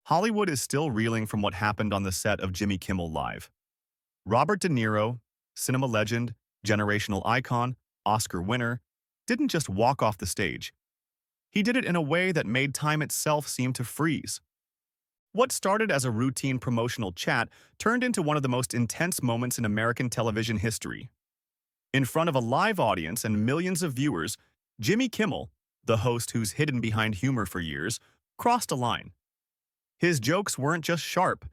Hollywood is still reeling from what happened on the set of Jimmy Kimmel Live. Robert De Niro, cinema legend, generational icon, Oscar winner, didn't just walk off the stage. He did it in a way that made time itself seem to freeze. What started as a routine promotional chat turned into one of the most intense moments in American television history. In front of a live audience and millions of viewers, Jimmy Kimmel, the host who's hidden behind humor for years, crossed a line. His jokes weren't just sharp,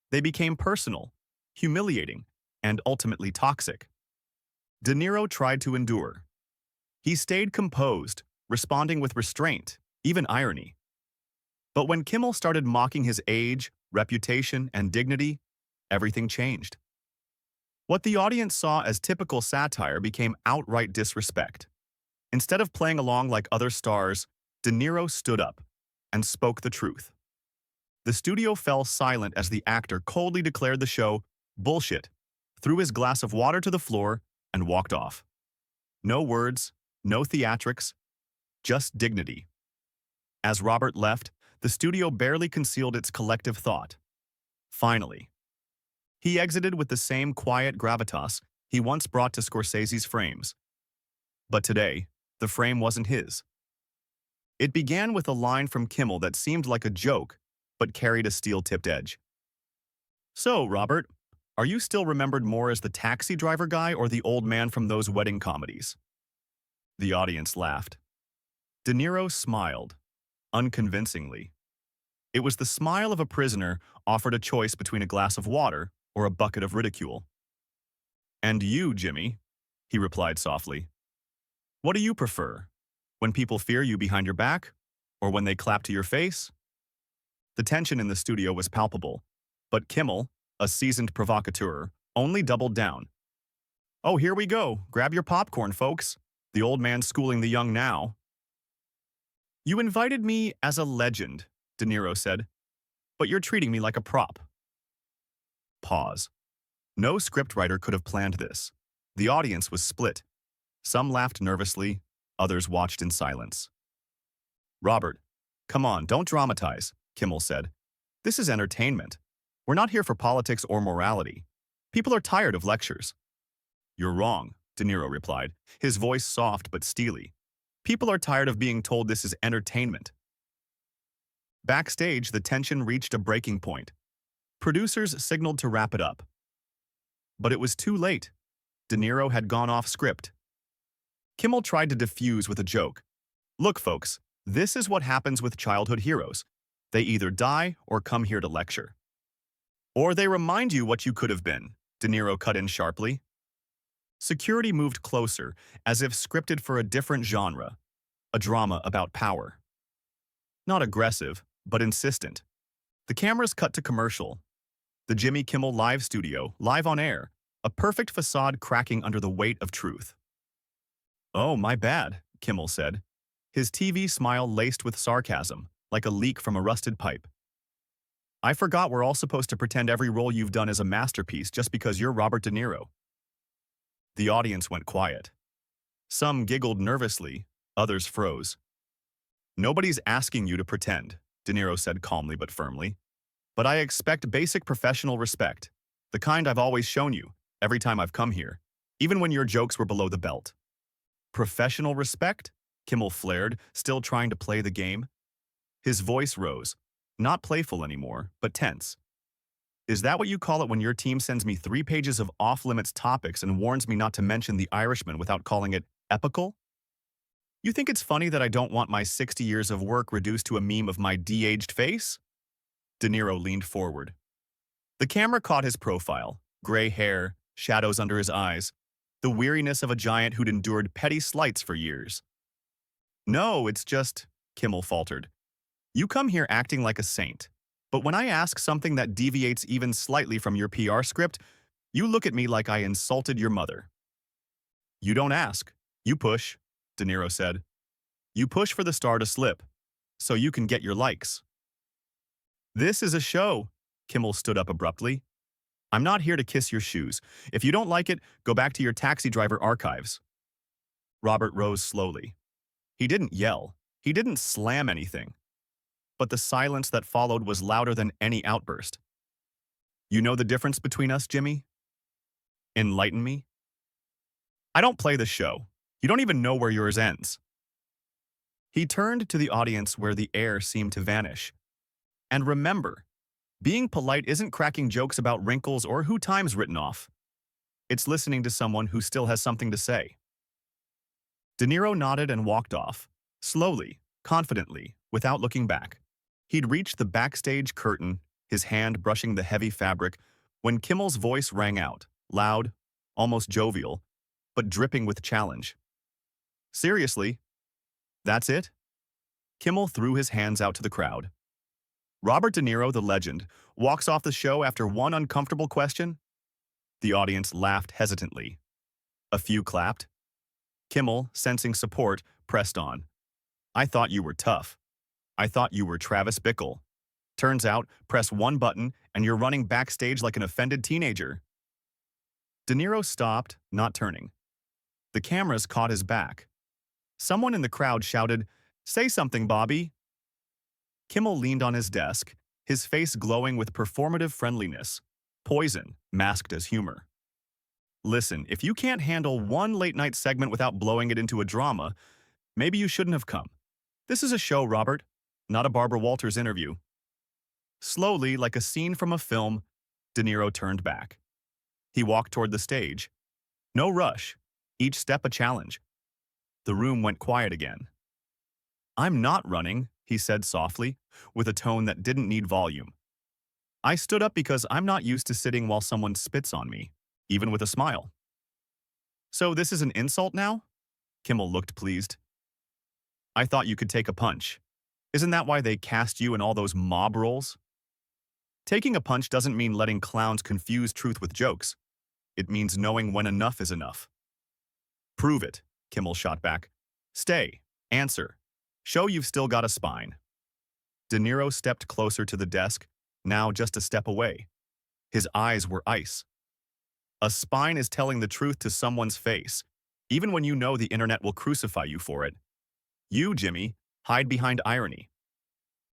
they became personal, humiliating, and ultimately toxic. De Niro tried to endure. He stayed composed, responding with restraint, even irony. But when Kimmel started mocking his age, reputation, and dignity, everything changed. What the audience saw as typical satire became outright disrespect. Instead of playing along like other stars, De Niro stood up and spoke the truth. The studio fell silent as the actor coldly declared the show bullshit, threw his glass of water to the floor, and walked off. No words, no theatrics, just dignity. As Robert left, the studio barely concealed its collective thought. Finally. He exited with the same quiet gravitas he once brought to Scorsese's frames. But today, the frame wasn't his. It began with a line from Kimmel that seemed like a joke, but carried a steel-tipped edge. So, Robert, are you still remembered more as the taxi driver guy or the old man from those wedding comedies? The audience laughed. De Niro smiled, unconvincingly. It was the smile of a prisoner offered a choice between a glass of water or a bucket of ridicule. And you, Jimmy, he replied softly. What do you prefer? When people fear you behind your back? Or when they clap to your face? The tension in the studio was palpable, but Kimmel, a seasoned provocateur, only doubled down. Oh, here we go. Grab your popcorn, folks. The old man's schooling the young now. You invited me as a legend, De Niro said, but you're treating me like a prop. Pause. No scriptwriter could have planned this. The audience was split. Some laughed nervously, others watched in silence. Robert, come on, don't dramatize, Kimmel said. This is entertainment. We're not here for politics or morality. People are tired of lectures. You're wrong, De Niro replied, his voice soft but steely. People are tired of being told this is entertainment. Backstage, the tension reached a breaking point. Producers signaled to wrap it up. But it was too late. De Niro had gone off script. Kimmel tried to diffuse with a joke. Look, folks, this is what happens with childhood heroes. They either die or come here to lecture. Or they remind you what you could have been, De Niro cut in sharply. Security moved closer, as if scripted for a different genre, a drama about power. Not aggressive, but insistent. The cameras cut to commercial. The Jimmy Kimmel Live studio, live on air, a perfect facade cracking under the weight of truth. Oh, my bad, Kimmel said, his TV smile laced with sarcasm, like a leak from a rusted pipe. I forgot we're all supposed to pretend every role you've done is a masterpiece just because you're Robert De Niro. The audience went quiet. Some giggled nervously, others froze. Nobody's asking you to pretend, De Niro said calmly but firmly. But I expect basic professional respect, the kind I've always shown you, every time I've come here, even when your jokes were below the belt. Professional respect? Kimmel flared, still trying to play the game. His voice rose, not playful anymore, but tense. Is that what you call it when your team sends me 3 pages of off-limits topics and warns me not to mention the Irishman without calling it epical? You think it's funny that I don't want my 60 years of work reduced to a meme of my de-aged face? De Niro leaned forward. The camera caught his profile, gray hair, shadows under his eyes, the weariness of a giant who'd endured petty slights for years. No, it's just, Kimmel faltered. You come here acting like a saint, but when I ask something that deviates even slightly from your PR script, you look at me like I insulted your mother. You don't ask, you push, De Niro said. You push for the star to slip, so you can get your likes. This is a show, Kimmel stood up abruptly. I'm not here to kiss your shoes. If you don't like it, go back to your taxi driver archives. Robert rose slowly. He didn't yell. He didn't slam anything. but the silence that followed was louder than any outburst. You know the difference between us, Jimmy? Enlighten me? I don't play the show. You don't even know where yours ends. He turned to the audience where the air seemed to vanish. And remember, being polite isn't cracking jokes about wrinkles or who time's written off. It's listening to someone who still has something to say. De Niro nodded and walked off, slowly, confidently, without looking back. He'd reached the backstage curtain, his hand brushing the heavy fabric, when Kimmel's voice rang out, loud, almost jovial, but dripping with challenge. Seriously? That's it? Kimmel threw his hands out to the crowd. Robert De Niro, the legend, walks off the show after one uncomfortable question? The audience laughed hesitantly. A few clapped. Kimmel, sensing support, pressed on. I thought you were tough. I thought you were Travis Bickle. Turns out, press one button and you're running backstage like an offended teenager. De Niro stopped, not turning. The cameras caught his back. Someone in the crowd shouted, "Say something, Bobby." Kimmel leaned on his desk, his face glowing with performative friendliness. Poison, masked as humor. Listen, if you can't handle one late-night segment without blowing it into a drama, maybe you shouldn't have come. This is a show, Robert, not a Barbara Walters interview. Slowly, like a scene from a film, De Niro turned back. He walked toward the stage. No rush, each step a challenge. The room went quiet again. I'm not running, he said softly, with a tone that didn't need volume. I stood up because I'm not used to sitting while someone spits on me, even with a smile. So this is an insult now? Kimmel looked pleased. I thought you could take a punch. Isn't that why they cast you in all those mob roles? Taking a punch doesn't mean letting clowns confuse truth with jokes. It means knowing when enough is enough. Prove it, Kimmel shot back. Stay. Answer. Show you've still got a spine. De Niro stepped closer to the desk, now just a step away. His eyes were ice. A spine is telling the truth to someone's face, even when you know the internet will crucify you for it. You, Jimmy, hide behind irony.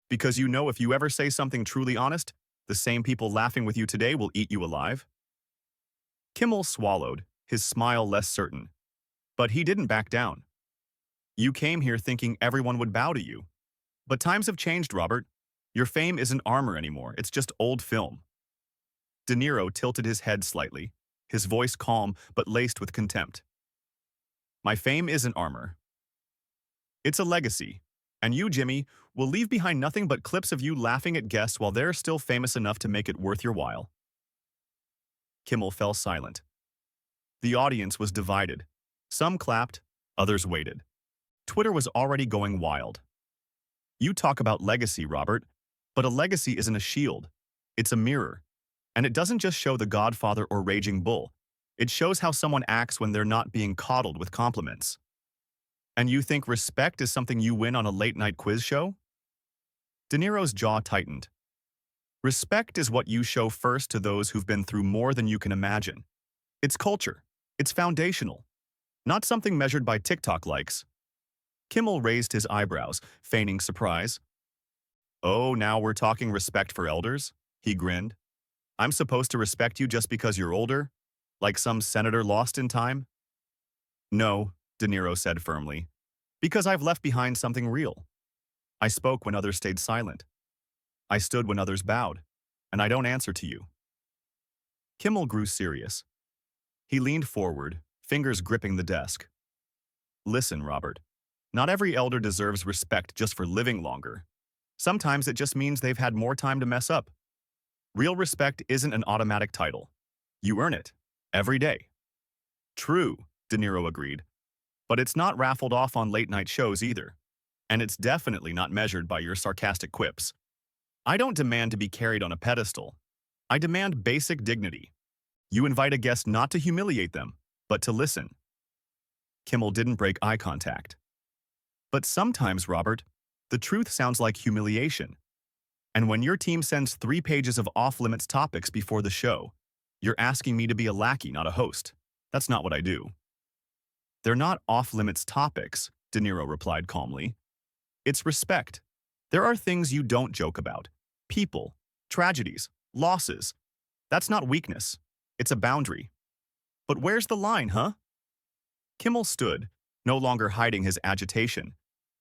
Because you know if you ever say something truly honest, the same people laughing with you today will eat you alive. Kimmel swallowed, his smile less certain. But he didn't back down. You came here thinking everyone would bow to you. But times have changed, Robert. Your fame isn't armor anymore, it's just old film. De Niro tilted his head slightly, his voice calm but laced with contempt. My fame isn't armor. It's a legacy, and you, Jimmy, will leave behind nothing but clips of you laughing at guests while they're still famous enough to make it worth your while. Kimmel fell silent. The audience was divided. Some clapped, others waited. Twitter was already going wild. You talk about legacy, Robert, but a legacy isn't a shield. It's a mirror. And it doesn't just show the Godfather or Raging Bull. It shows how someone acts when they're not being coddled with compliments. And you think respect is something you win on a late-night quiz show? De Niro's jaw tightened. Respect is what you show first to those who've been through more than you can imagine. It's culture. It's foundational. Not something measured by TikTok likes. Kimmel raised his eyebrows, feigning surprise. Oh, now we're talking respect for elders? He grinned. I'm supposed to respect you just because you're older? Like some senator lost in time? No, De Niro said firmly. Because I've left behind something real. I spoke when others stayed silent. I stood when others bowed. And I don't answer to you. Kimmel grew serious. He leaned forward, fingers gripping the desk. Listen, Robert. Not every elder deserves respect just for living longer. Sometimes it just means they've had more time to mess up. Real respect isn't an automatic title. You earn it. Every day. True, De Niro agreed. But it's not raffled off on late-night shows either. And it's definitely not measured by your sarcastic quips. I don't demand to be carried on a pedestal. I demand basic dignity. You invite a guest not to humiliate them, but to listen. Kimmel didn't break eye contact. But sometimes, Robert, the truth sounds like humiliation. And when your team sends 3 pages of off-limits topics before the show, you're asking me to be a lackey, not a host. That's not what I do. They're not off-limits topics, De Niro replied calmly. It's respect. There are things you don't joke about. People, tragedies, losses. That's not weakness. It's a boundary. But where's the line, huh? Kimmel stood, no longer hiding his agitation.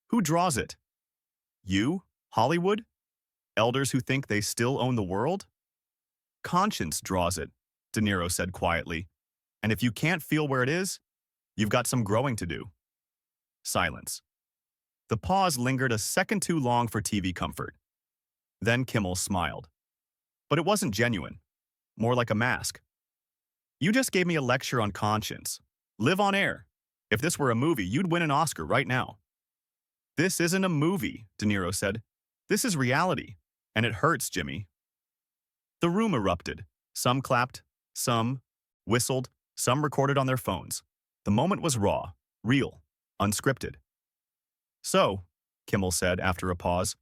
Who draws it? You? Hollywood? Elders who think they still own the world? Conscience draws it, De Niro said quietly. And if you can't feel where it is, you've got some growing to do. Silence. The pause lingered a second too long for TV comfort. Then Kimmel smiled. But it wasn't genuine. More like a mask. You just gave me a lecture on conscience. Live on air. If this were a movie, you'd win an Oscar right now. This isn't a movie, De Niro said. This is reality. And it hurts, Jimmy. The room erupted. Some clapped, some whistled, some recorded on their phones. The moment was raw, real, unscripted. So, Kimmel said after a pause,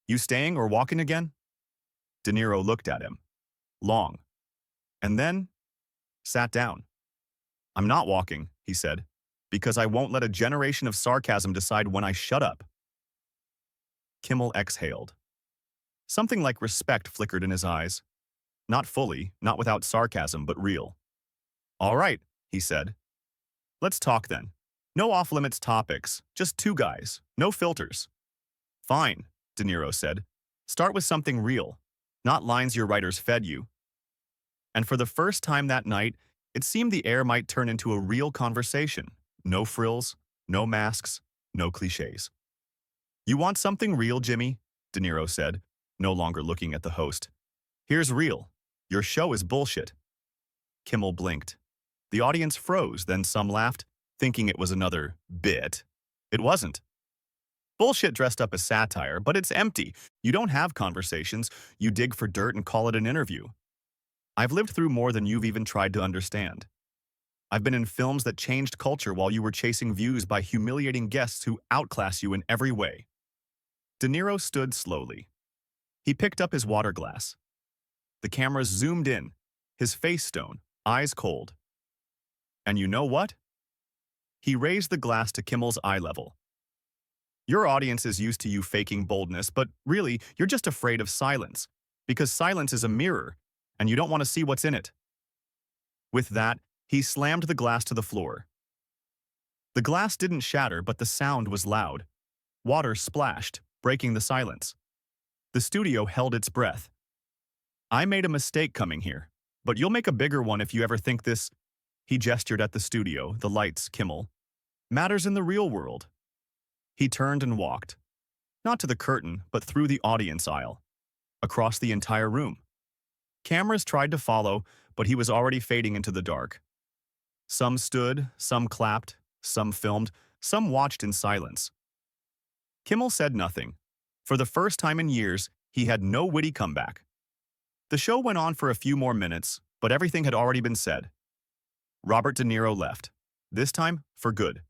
you staying or walking again? De Niro looked at him. Long. And then sat down. I'm not walking, he said, because I won't let a generation of sarcasm decide when I shut up. Kimmel exhaled. Something like respect flickered in his eyes. Not fully, not without sarcasm, but real. All right, he said. Let's talk then. No off-limits topics, just two guys, no filters. Fine, De Niro said. Start with something real, not lines your writers fed you. And for the first time that night, it seemed the air might turn into a real conversation. No frills, no masks, no cliches. You want something real, Jimmy? De Niro said, no longer looking at the host. Here's real. Your show is bullshit. Kimmel blinked. The audience froze, then some laughed, thinking it was another bit. It wasn't. Bullshit dressed up as satire, but it's empty. You don't have conversations. You dig for dirt and call it an interview. I've lived through more than you've even tried to understand. I've been in films that changed culture while you were chasing views by humiliating guests who outclass you in every way. De Niro stood slowly. He picked up his water glass. The cameras zoomed in, his face stone, eyes cold. And you know what? He raised the glass to Kimmel's eye level. Your audience is used to you faking boldness, but really, you're just afraid of silence, because silence is a mirror, and you don't want to see what's in it. With that, he slammed the glass to the floor. The glass didn't shatter, but the sound was loud. Water splashed, breaking the silence. The studio held its breath. I made a mistake coming here, but you'll make a bigger one if you ever think this, he gestured at the studio, the lights, Kimmel, matters in the real world. He turned and walked, not to the curtain, but through the audience aisle, across the entire room. Cameras tried to follow, but he was already fading into the dark. Some stood, some clapped, some filmed, some watched in silence. Kimmel said nothing. For the first time in years, he had no witty comeback. The show went on for a few more minutes, but everything had already been said. Robert De Niro left, this time for good.